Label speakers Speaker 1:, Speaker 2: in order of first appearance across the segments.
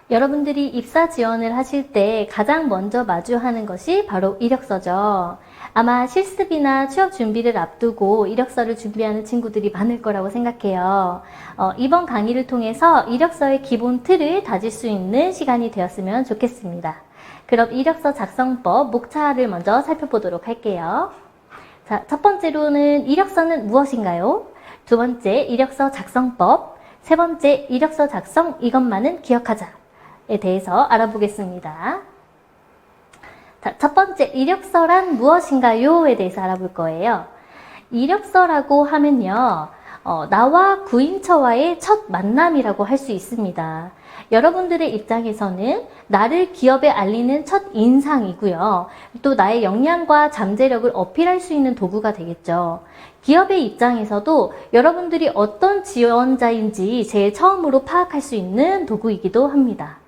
Speaker 1: 여러분들이 입사 지원을 하실 때 가장 먼저 마주하는 것이 바로 이력서죠. 아마 실습이나 취업 준비를 앞두고 이력서를 준비하는 친구들이 많을 거라고 생각해요. 이번 강의를 통해서 이력서의 기본 틀을 다질 수 있는 시간이 되었으면 좋겠습니다. 그럼 이력서 작성법 목차를 먼저 살펴보도록 할게요. 자, 첫 번째로는 이력서는 무엇인가요? 두 번째, 이력서 작성법. 세 번째, 이력서 작성 이것만은 기억하자. 에 대해서 알아보겠습니다. 자, 첫 번째, 이력서란 무엇인가요? 에 대해서 알아볼 거예요. 이력서라고 하면요, 나와 구인처와의 첫 만남이라고 할 수 있습니다. 여러분들의 입장에서는 나를 기업에 알리는 첫 인상이고요. 또 나의 역량과 잠재력을 어필할 수 있는 도구가 되겠죠. 기업의 입장에서도 여러분들이 어떤 지원자인지 제일 처음으로 파악할 수 있는 도구이기도 합니다.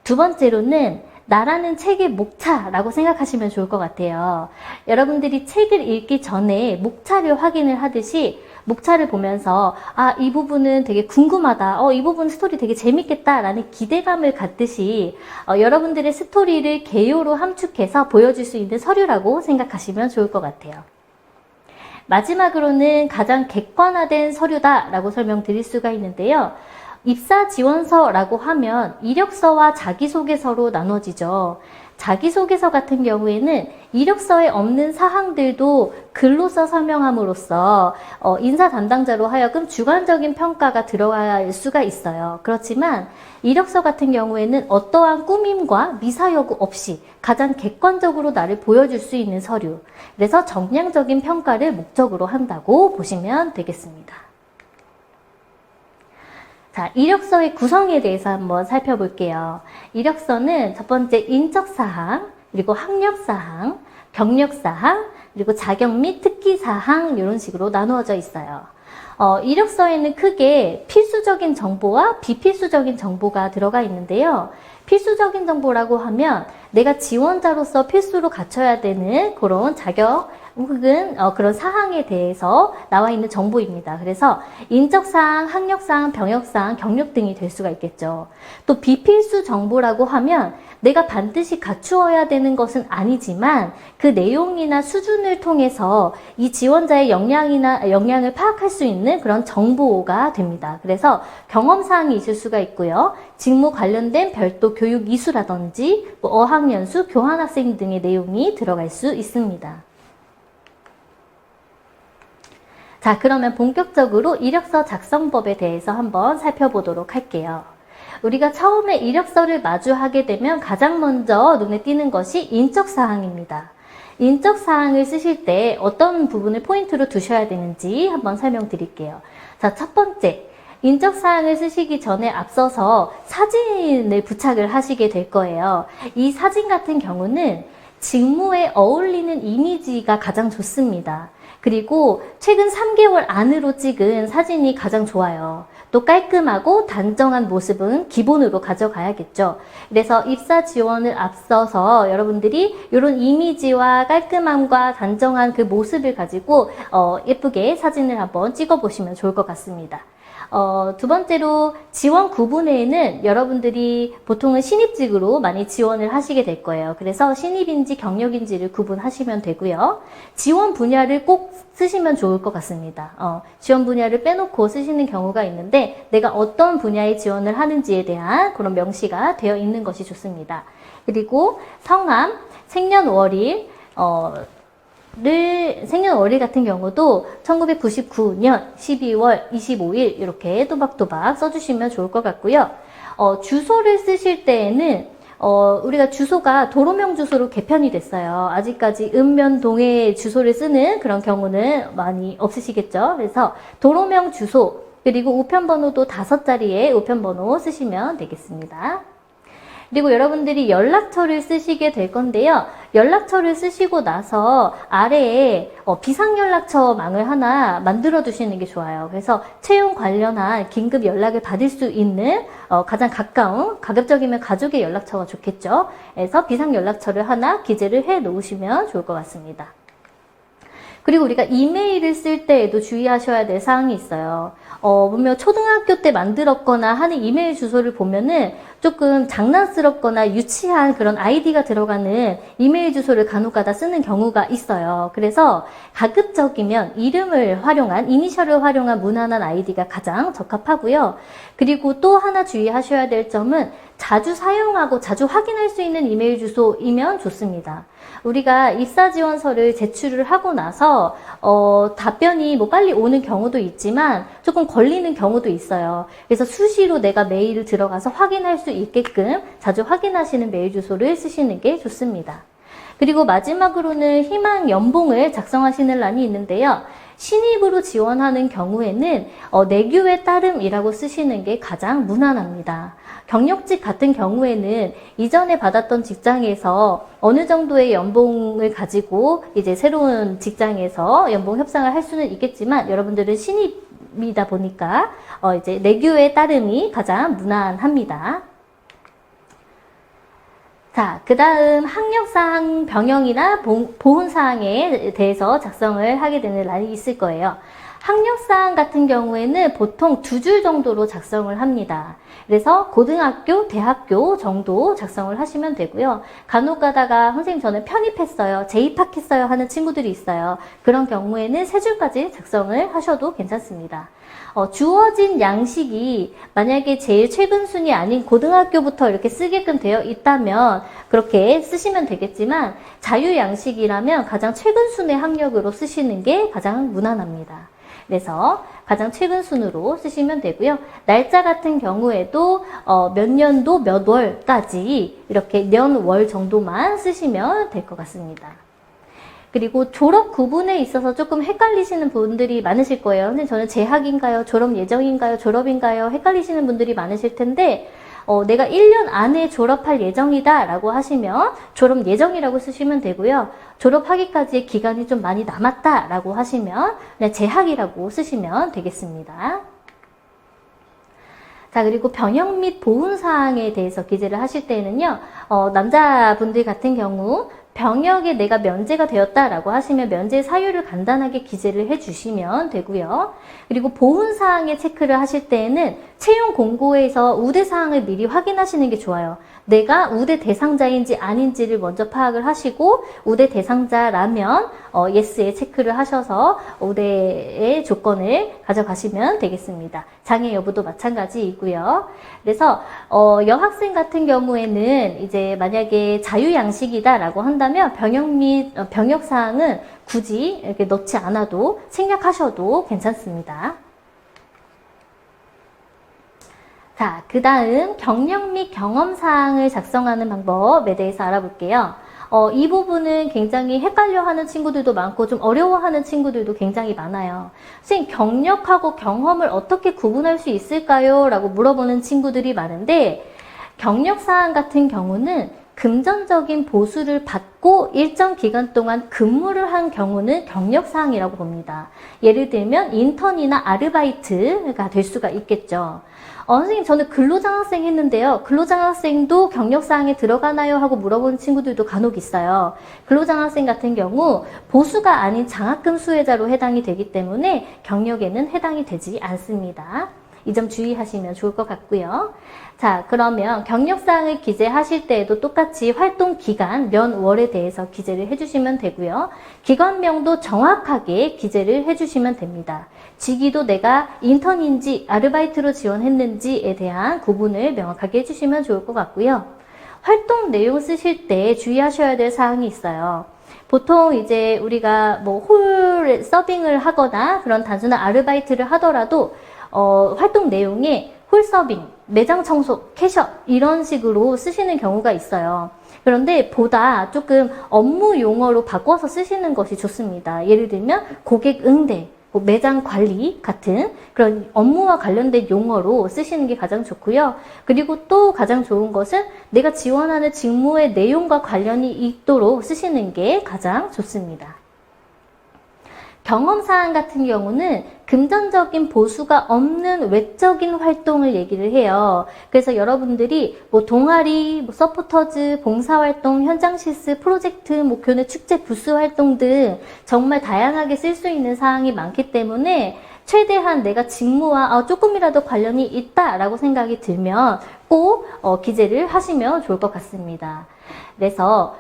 Speaker 1: 두 번째로는 나라는 책의 목차라고 생각하시면 좋을 것 같아요. 여러분들이 책을 읽기 전에 목차를 확인을 하듯이 목차를 보면서 이 부분은 되게 궁금하다. 이 부분 스토리 되게 재밌겠다 라는 기대감을 갖듯이 여러분들의 스토리를 개요로 함축해서 보여줄 수 있는 서류라고 생각하시면 좋을 것 같아요. 마지막으로는 가장 객관화된 서류다라고 설명드릴 수가 있는데요. 입사 지원서라고 하면 이력서와 자기소개서로 나눠지죠. 자기소개서 같은 경우에는 이력서에 없는 사항들도 글로써 설명함으로써 인사 담당자로 하여금 주관적인 평가가 들어갈 수가 있어요. 그렇지만 이력서 같은 경우에는 어떠한 꾸밈과 미사여구 없이 가장 객관적으로 나를 보여줄 수 있는 서류. 그래서 정량적인 평가를 목적으로 한다고 보시면 되겠습니다. 자, 이력서의 구성에 대해서 한번 살펴볼게요. 이력서는 첫 번째 인적사항, 그리고 학력사항, 경력사항, 그리고 자격 및 특기사항 이런 식으로 나누어져 있어요. 이력서에는 크게 필수적인 정보와 비필수적인 정보가 들어가 있는데요. 필수적인 정보라고 하면 내가 지원자로서 필수로 갖춰야 되는 그런 자격 혹은 그런 사항에 대해서 나와 있는 정보입니다. 그래서 인적사항, 학력사항, 병역사항, 경력 등이 될 수가 있겠죠. 또 비필수 정보라고 하면 내가 반드시 갖추어야 되는 것은 아니지만 그 내용이나 수준을 통해서 이 지원자의 역량을 파악할 수 있는 그런 정보가 됩니다. 그래서 경험사항이 있을 수가 있고요. 직무 관련된 별도 교육 이수라든지 어학연수, 교환학생 등의 내용이 들어갈 수 있습니다. 자, 그러면 본격적으로 이력서 작성법에 대해서 한번 살펴보도록 할게요. 우리가 처음에 이력서를 마주하게 되면 가장 먼저 눈에 띄는 것이 인적사항입니다. 인적사항을 쓰실 때 어떤 부분을 포인트로 두셔야 되는지 한번 설명드릴게요. 자, 첫 번째, 인적사항을 쓰시기 전에 앞서서 사진을 부착을 하시게 될 거예요. 이 사진 같은 경우는 직무에 어울리는 이미지가 가장 좋습니다. 그리고 최근 3개월 안으로 찍은 사진이 가장 좋아요. 또 깔끔하고 단정한 모습은 기본으로 가져가야겠죠. 그래서 입사 지원을 앞서서 여러분들이 이런 이미지와 깔끔함과 단정한 그 모습을 가지고 예쁘게 사진을 한번 찍어보시면 좋을 것 같습니다. 두 번째로 지원 구분에는 여러분들이 보통은 신입직으로 많이 지원을 하시게 될 거예요. 그래서 신입인지 경력인지를 구분하시면 되고요. 지원 분야를 꼭 쓰시면 좋을 것 같습니다. 지원 분야를 빼놓고 쓰시는 경우가 있는데 내가 어떤 분야에 지원을 하는지에 대한 그런 명시가 되어 있는 것이 좋습니다. 그리고 성함, 생년월일, 생년월일 같은 경우도 1999년 12월 25일 이렇게 또박또박 써주시면 좋을 것 같고요. 주소를 쓰실 때에는 우리가 주소가 도로명 주소로 개편이 됐어요. 아직까지 읍면동에 주소를 쓰는 그런 경우는 많이 없으시겠죠. 그래서 도로명 주소 그리고 우편번호도 5자리의 우편번호 쓰시면 되겠습니다. 그리고 여러분들이 연락처를 쓰시게 될 건데요. 연락처를 쓰시고 나서 아래에 비상연락처망을 하나 만들어 두시는 게 좋아요. 그래서 채용 관련한 긴급 연락을 받을 수 있는 가장 가까운, 가급적이면 가족의 연락처가 좋겠죠. 그래서 비상연락처를 하나 기재를 해 놓으시면 좋을 것 같습니다. 그리고 우리가 이메일을 쓸 때에도 주의하셔야 될 사항이 있어요. 분명 초등학교 때 만들었거나 하는 이메일 주소를 보면은 조금 장난스럽거나 유치한 그런 아이디가 들어가는 이메일 주소를 간혹가다 쓰는 경우가 있어요. 그래서 가급적이면 이름을 활용한, 이니셜을 활용한 무난한 아이디가 가장 적합하고요. 그리고 또 하나 주의하셔야 될 점은 자주 사용하고 자주 확인할 수 있는 이메일 주소이면 좋습니다. 우리가 입사지원서를 제출을 하고 나서 답변이 뭐 빨리 오는 경우도 있지만 조금 걸리는 경우도 있어요. 그래서 수시로 내가 메일을 들어가서 확인할 수 있게끔 자주 확인하시는 메일 주소를 쓰시는 게 좋습니다. 그리고 마지막으로는 희망 연봉을 작성하시는 란이 있는데요. 신입으로 지원하는 경우에는 내규에 따름이라고 쓰시는 게 가장 무난합니다. 경력직 같은 경우에는 이전에 받았던 직장에서 어느 정도의 연봉을 가지고 이제 새로운 직장에서 연봉 협상을 할 수는 있겠지만 여러분들은 신입이다 보니까 이제 내규에 따름이 가장 무난합니다. 자, 그 다음 학력사항 변형이나 보훈사항에 대해서 작성을 하게 되는 란이 있을 거예요. 학력사항 같은 경우에는 보통 2줄 정도로 작성을 합니다. 그래서 고등학교, 대학교 정도 작성을 하시면 되고요. 간혹 가다가 선생님 저는 편입했어요, 재입학했어요 하는 친구들이 있어요. 그런 경우에는 3줄까지 작성을 하셔도 괜찮습니다. 주어진 양식이 만약에 제일 최근 순위 아닌 고등학교부터 이렇게 쓰게끔 되어 있다면 그렇게 쓰시면 되겠지만 자유 양식이라면 가장 최근 순의 학력으로 쓰시는 게 가장 무난합니다. 그래서 가장 최근 순으로 쓰시면 되고요. 날짜 같은 경우에도 몇 년도 몇 월까지 이렇게 년, 월 정도만 쓰시면 될 것 같습니다. 그리고 졸업 구분에 있어서 조금 헷갈리시는 분들이 많으실 거예요. 선생님 저는 재학인가요? 졸업 예정인가요? 졸업인가요? 헷갈리시는 분들이 많으실 텐데 내가 1년 안에 졸업할 예정이다 라고 하시면 졸업 예정이라고 쓰시면 되고요. 졸업하기까지의 기간이 좀 많이 남았다 라고 하시면 그냥 재학이라고 쓰시면 되겠습니다. 자, 그리고 병역 및 보훈사항에 대해서 기재를 하실 때는요, 남자분들 같은 경우 병역에 내가 면제가 되었다라고 하시면 면제 사유를 간단하게 기재를 해주시면 되고요. 그리고 보훈사항에 체크를 하실 때에는 채용 공고에서 우대사항을 미리 확인하시는 게 좋아요. 내가 우대 대상자인지 아닌지를 먼저 파악을 하시고 우대 대상자라면 예스에 체크를 하셔서 우대의 조건을 가져가시면 되겠습니다. 장애 여부도 마찬가지이고요. 그래서 여학생 같은 경우에는 이제 만약에 자유양식이다라고 한다면 병역 및 병역 사항은 굳이 이렇게 넣지 않아도 생략하셔도 괜찮습니다. 자, 그 다음 경력 및 경험사항을 작성하는 방법에 대해서 알아볼게요. 이 부분은 굉장히 헷갈려하는 친구들도 많고 좀 어려워하는 친구들도 굉장히 많아요. 선생님, 경력하고 경험을 어떻게 구분할 수 있을까요? 라고 물어보는 친구들이 많은데 경력사항 같은 경우는 금전적인 보수를 받고 일정 기간 동안 근무를 한 경우는 경력사항이라고 봅니다. 예를 들면 인턴이나 아르바이트가 될 수가 있겠죠. 선생님 저는 근로장학생 했는데요. 근로장학생도 경력사항에 들어가나요? 하고 물어보는 친구들도 간혹 있어요. 근로장학생 같은 경우 보수가 아닌 장학금 수혜자로 해당이 되기 때문에 경력에는 해당이 되지 않습니다. 이 점 주의하시면 좋을 것 같고요. 자, 그러면 경력사항을 기재하실 때에도 똑같이 활동기간, 년, 월에 대해서 기재를 해주시면 되고요. 기관명도 정확하게 기재를 해주시면 됩니다. 직위도 내가 인턴인지 아르바이트로 지원했는지에 대한 구분을 명확하게 해주시면 좋을 것 같고요. 활동 내용 쓰실 때 주의하셔야 될 사항이 있어요. 보통 이제 우리가 뭐 홀 서빙을 하거나 그런 단순한 아르바이트를 하더라도 활동 내용에 홀 서빙, 매장 청소, 캐셔 이런 식으로 쓰시는 경우가 있어요. 그런데 보다 조금 업무 용어로 바꿔서 쓰시는 것이 좋습니다. 예를 들면 고객 응대, 매장 관리 같은 그런 업무와 관련된 용어로 쓰시는 게 가장 좋고요. 그리고 또 가장 좋은 것은 내가 지원하는 직무의 내용과 관련이 있도록 쓰시는 게 가장 좋습니다. 경험사항 같은 경우는 금전적인 보수가 없는 외적인 활동을 얘기를 해요. 그래서 여러분들이 뭐 동아리, 뭐 서포터즈, 봉사활동, 현장 실습, 프로젝트, 뭐 교내 축제, 부스 활동 등 정말 다양하게 쓸 수 있는 사항이 많기 때문에 최대한 내가 직무와 조금이라도 관련이 있다라고 생각이 들면 꼭 기재를 하시면 좋을 것 같습니다. 그래서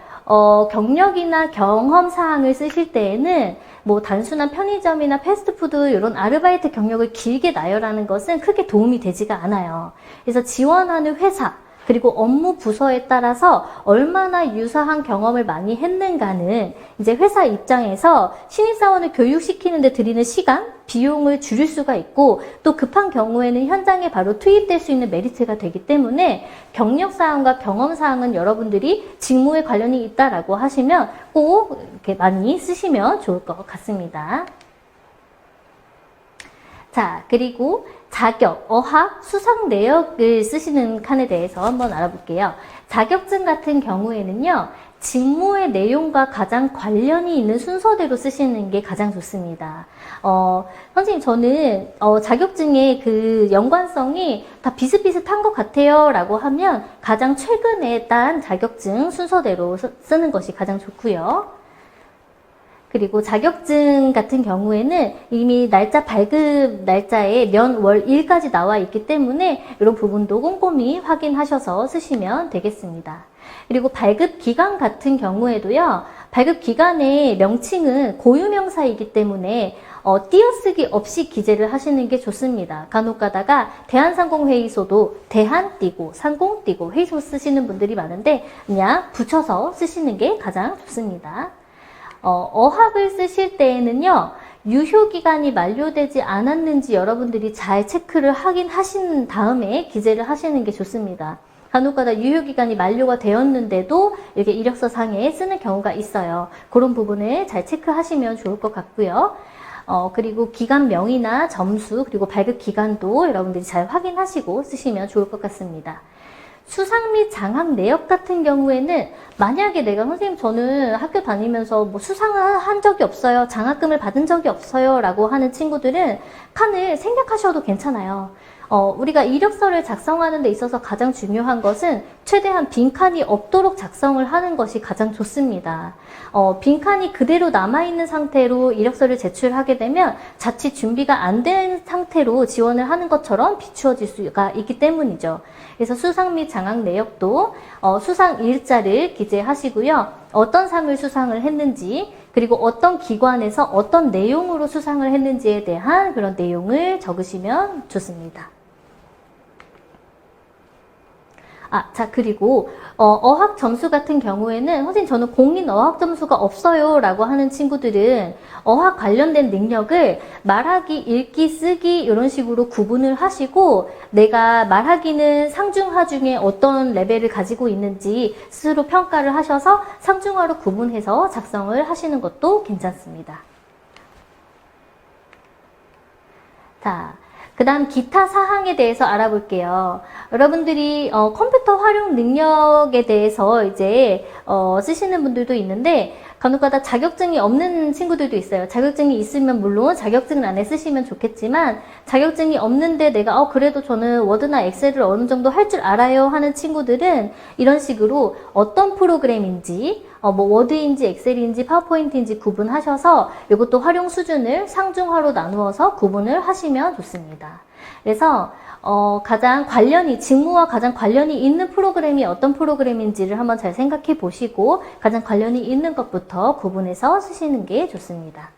Speaker 1: 경력이나 경험 사항을 쓰실 때에는 뭐 단순한 편의점이나 패스트푸드 이런 아르바이트 경력을 길게 나열하는 것은 크게 도움이 되지가 않아요. 그래서 지원하는 회사 그리고 업무 부서에 따라서 얼마나 유사한 경험을 많이 했는가는 이제 회사 입장에서 신입사원을 교육시키는 데 들이는 시간, 비용을 줄일 수가 있고 또 급한 경우에는 현장에 바로 투입될 수 있는 메리트가 되기 때문에 경력사항과 경험사항은 여러분들이 직무에 관련이 있다라고 하시면 꼭 이렇게 많이 쓰시면 좋을 것 같습니다. 자, 그리고 자격, 어학, 수상 내역을 쓰시는 칸에 대해서 한번 알아볼게요. 자격증 같은 경우에는요, 직무의 내용과 가장 관련이 있는 순서대로 쓰시는 게 가장 좋습니다. 선생님, 저는 자격증의 그 연관성이 다 비슷비슷한 것 같아요 라고 하면 가장 최근에 딴 자격증 순서대로 쓰는 것이 가장 좋고요. 그리고 자격증 같은 경우에는 이미 날짜 발급 날짜에 면, 월, 일까지 나와 있기 때문에 이런 부분도 꼼꼼히 확인하셔서 쓰시면 되겠습니다. 그리고 발급 기간 같은 경우에도요, 발급 기간의 명칭은 고유명사이기 때문에 띄어쓰기 없이 기재를 하시는 게 좋습니다. 간혹 가다가 대한상공회의소도 대한 띄고 상공 띄고 회의소 쓰시는 분들이 많은데 그냥 붙여서 쓰시는 게 가장 좋습니다. 어학을 쓰실 때에는요, 유효기간이 만료되지 않았는지 여러분들이 잘 체크를 확인하신 다음에 기재를 하시는 게 좋습니다. 간혹가다 유효기간이 만료가 되었는데도 이렇게 이력서 상에 쓰는 경우가 있어요. 그런 부분을 잘 체크하시면 좋을 것 같고요. 그리고 기간명이나 점수, 그리고 발급 기간도 여러분들이 잘 확인하시고 쓰시면 좋을 것 같습니다. 수상 및 장학 내역 같은 경우에는 만약에 내가 선생님 저는 학교 다니면서 뭐 수상을 한 적이 없어요. 장학금을 받은 적이 없어요. 라고 하는 친구들은 칸을 생략하셔도 괜찮아요. 우리가 이력서를 작성하는 데 있어서 가장 중요한 것은 최대한 빈칸이 없도록 작성을 하는 것이 가장 좋습니다. 빈칸이 그대로 남아있는 상태로 이력서를 제출하게 되면 자칫 준비가 안 된 상태로 지원을 하는 것처럼 비추어질 수가 있기 때문이죠. 그래서 수상 및 장학 내역도 수상 일자를 기재하시고요. 어떤 상을 수상을 했는지 그리고 어떤 기관에서 어떤 내용으로 수상을 했는지에 대한 그런 내용을 적으시면 좋습니다. 자, 그리고 어학 점수 같은 경우에는 선생님 저는 공인 어학 점수가 없어요 라고 하는 친구들은 어학 관련된 능력을 말하기, 읽기, 쓰기 이런 식으로 구분을 하시고 내가 말하기는 상중하 중에 어떤 레벨을 가지고 있는지 스스로 평가를 하셔서 상중하로 구분해서 작성을 하시는 것도 괜찮습니다. 자, 그 다음 기타 사항에 대해서 알아볼게요. 여러분들이 컴퓨터 활용 능력에 대해서 이제 쓰시는 분들도 있는데 간혹가다 자격증이 없는 친구들도 있어요. 자격증이 있으면 물론 자격증을 안에 쓰시면 좋겠지만 자격증이 없는데 내가 그래도 저는 워드나 엑셀을 어느 정도 할 줄 알아요 하는 친구들은 이런 식으로 어떤 프로그램인지 뭐 워드인지 엑셀인지 파워포인트인지 구분하셔서 이것도 활용 수준을 상중하로 나누어서 구분을 하시면 좋습니다. 그래서 가장 직무와 가장 관련이 있는 프로그램이 어떤 프로그램인지를 한번 잘 생각해 보시고 가장 관련이 있는 것부터 구분해서 쓰시는 게 좋습니다.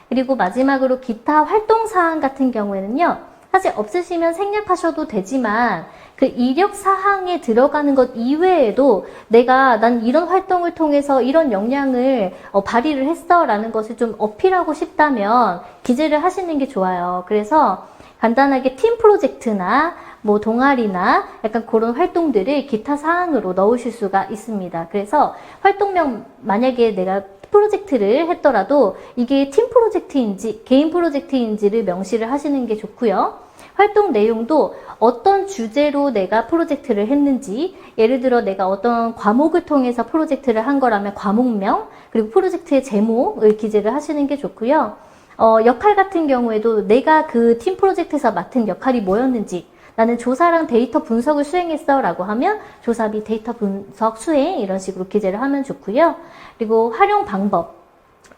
Speaker 1: 그리고 마지막으로 기타 활동사항 같은 경우에는요, 사실 없으시면 생략하셔도 되지만 그 이력 사항에 들어가는 것 이외에도 난 이런 활동을 통해서 이런 역량을 발휘를 했어 라는 것을 좀 어필하고 싶다면 기재를 하시는 게 좋아요. 그래서 간단하게 팀 프로젝트나 뭐 동아리나 약간 그런 활동들을 기타 사항으로 넣으실 수가 있습니다. 그래서 활동명 만약에 내가 프로젝트를 했더라도 이게 팀 프로젝트인지 개인 프로젝트인지를 명시를 하시는 게 좋고요. 활동 내용도 어떤 주제로 내가 프로젝트를 했는지, 예를 들어 내가 어떤 과목을 통해서 프로젝트를 한 거라면 과목명, 그리고 프로젝트의 제목을 기재를 하시는 게 좋고요. 역할 같은 경우에도 내가 그 팀 프로젝트에서 맡은 역할이 뭐였는지, 나는 조사랑 데이터 분석을 수행했어 라고 하면 조사 및 데이터 분석 수행 이런 식으로 기재를 하면 좋고요. 그리고 활용 방법.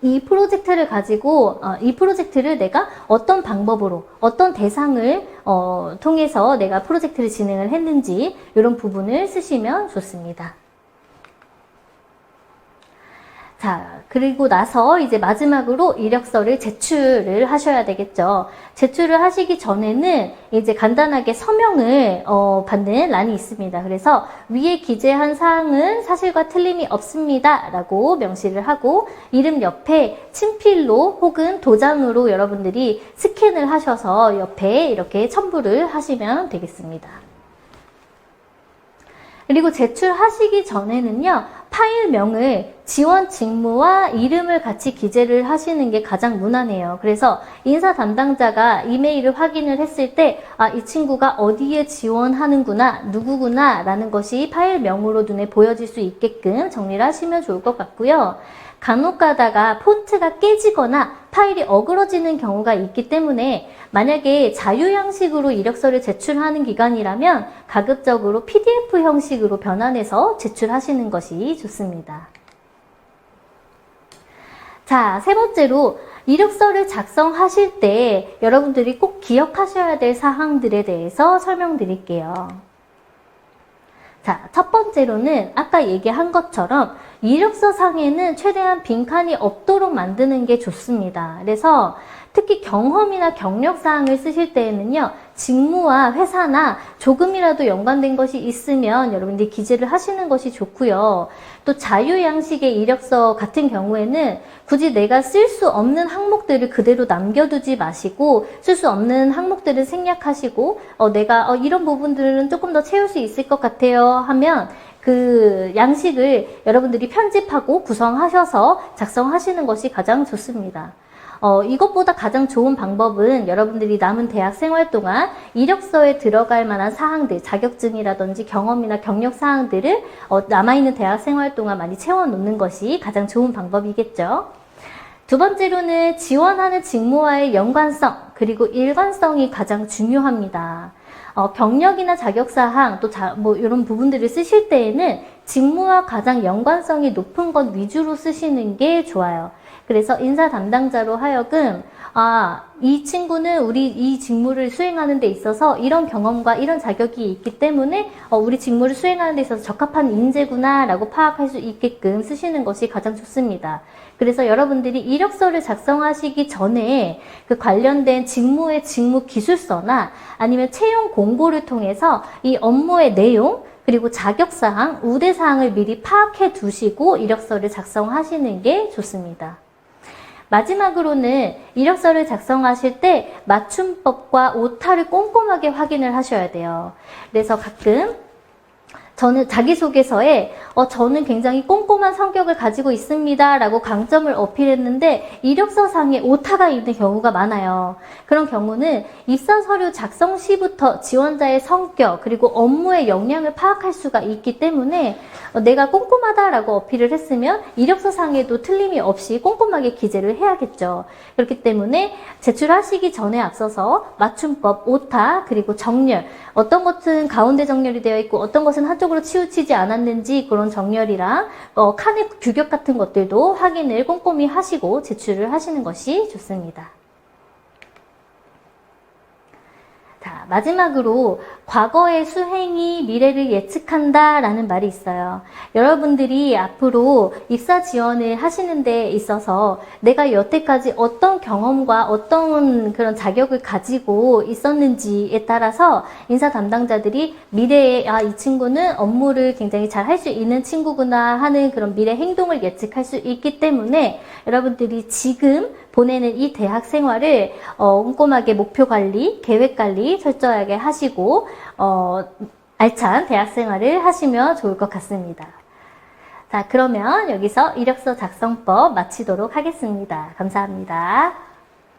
Speaker 1: 이 프로젝트를 가지고 이 프로젝트를 내가 어떤 방법으로 어떤 대상을 통해서 내가 프로젝트를 진행을 했는지 이런 부분을 쓰시면 좋습니다. 자, 그리고 나서 이제 마지막으로 이력서를 제출을 하셔야 되겠죠. 제출을 하시기 전에는 이제 간단하게 서명을 받는 란이 있습니다. 그래서 위에 기재한 사항은 사실과 틀림이 없습니다 라고 명시를 하고 이름 옆에 친필로 혹은 도장으로 여러분들이 스캔을 하셔서 옆에 이렇게 첨부를 하시면 되겠습니다. 그리고 제출하시기 전에는요, 파일명을 지원 직무와 이름을 같이 기재를 하시는 게 가장 무난해요. 그래서 인사 담당자가 이메일을 확인을 했을 때, 이 친구가 어디에 지원하는구나, 누구구나 라는 것이 파일명으로 눈에 보여질 수 있게끔 정리를 하시면 좋을 것 같고요. 간혹 가다가 폰트가 깨지거나 파일이 어그러지는 경우가 있기 때문에 만약에 자유 형식으로 이력서를 제출하는 기간이라면 가급적으로 PDF 형식으로 변환해서 제출하시는 것이 좋습니다. 자, 세 번째로 이력서를 작성하실 때 여러분들이 꼭 기억하셔야 될 사항들에 대해서 설명드릴게요. 자, 첫 번째로는 아까 얘기한 것처럼 이력서 상에는 최대한 빈칸이 없도록 만드는 게 좋습니다. 그래서 특히 경험이나 경력사항을 쓰실 때에는요, 직무와 회사나 조금이라도 연관된 것이 있으면 여러분들이 기재를 하시는 것이 좋고요. 또 자유 양식의 이력서 같은 경우에는 굳이 내가 쓸 수 없는 항목들을 그대로 남겨두지 마시고 쓸 수 없는 항목들을 생략하시고 내가 이런 부분들은 조금 더 채울 수 있을 것 같아요 하면 그 양식을 여러분들이 편집하고 구성하셔서 작성하시는 것이 가장 좋습니다. 이것보다 가장 좋은 방법은 여러분들이 남은 대학 생활 동안 이력서에 들어갈 만한 사항들, 자격증이라든지 경험이나 경력 사항들을 남아있는 대학 생활 동안 많이 채워놓는 것이 가장 좋은 방법이겠죠. 두 번째로는 지원하는 직무와의 연관성, 그리고 일관성이 가장 중요합니다. 경력이나 자격사항, 또 이런 부분들을 쓰실 때에는 직무와 가장 연관성이 높은 것 위주로 쓰시는 게 좋아요. 그래서 인사 담당자로 하여금 이 친구는 우리 이 직무를 수행하는 데 있어서 이런 경험과 이런 자격이 있기 때문에 우리 직무를 수행하는 데 있어서 적합한 인재구나 라고 파악할 수 있게끔 쓰시는 것이 가장 좋습니다. 그래서 여러분들이 이력서를 작성하시기 전에 그 관련된 직무의 직무 기술서나 아니면 채용 공고를 통해서 이 업무의 내용 그리고 자격사항, 우대사항을 미리 파악해 두시고 이력서를 작성하시는 게 좋습니다. 마지막으로는 이력서를 작성하실 때 맞춤법과 오타를 꼼꼼하게 확인을 하셔야 돼요. 그래서 가끔 저는 자기소개서에 저는 굉장히 꼼꼼한 성격을 가지고 있습니다 라고 강점을 어필했는데 이력서상에 오타가 있는 경우가 많아요. 그런 경우는 입사 서류 작성 시부터 지원자의 성격 그리고 업무의 역량을 파악할 수가 있기 때문에 내가 꼼꼼하다라고 어필을 했으면 이력서상에도 틀림이 없이 꼼꼼하게 기재를 해야겠죠. 그렇기 때문에 제출하시기 전에 앞서서 맞춤법, 오타, 그리고 정렬, 어떤 것은 가운데 정렬이 되어 있고 어떤 것은 한쪽으로 치우치지 않았는지 그런 정렬이랑 칸의 규격 같은 것들도 확인을 꼼꼼히 하시고 제출을 하시는 것이 좋습니다. 자, 마지막으로 과거의 수행이 미래를 예측한다 라는 말이 있어요. 여러분들이 앞으로 입사 지원을 하시는 데 있어서 내가 여태까지 어떤 경험과 어떤 그런 자격을 가지고 있었는지에 따라서 인사 담당자들이 미래에 이 친구는 업무를 굉장히 잘 할 수 있는 친구구나 하는 그런 미래 행동을 예측할 수 있기 때문에 여러분들이 지금 보내는 이 대학 생활을 꼼꼼하게 목표 관리, 계획 관리 철저하게 하시고 알찬 대학 생활을 하시면 좋을 것 같습니다. 자, 그러면 여기서 이력서 작성법 마치도록 하겠습니다. 감사합니다.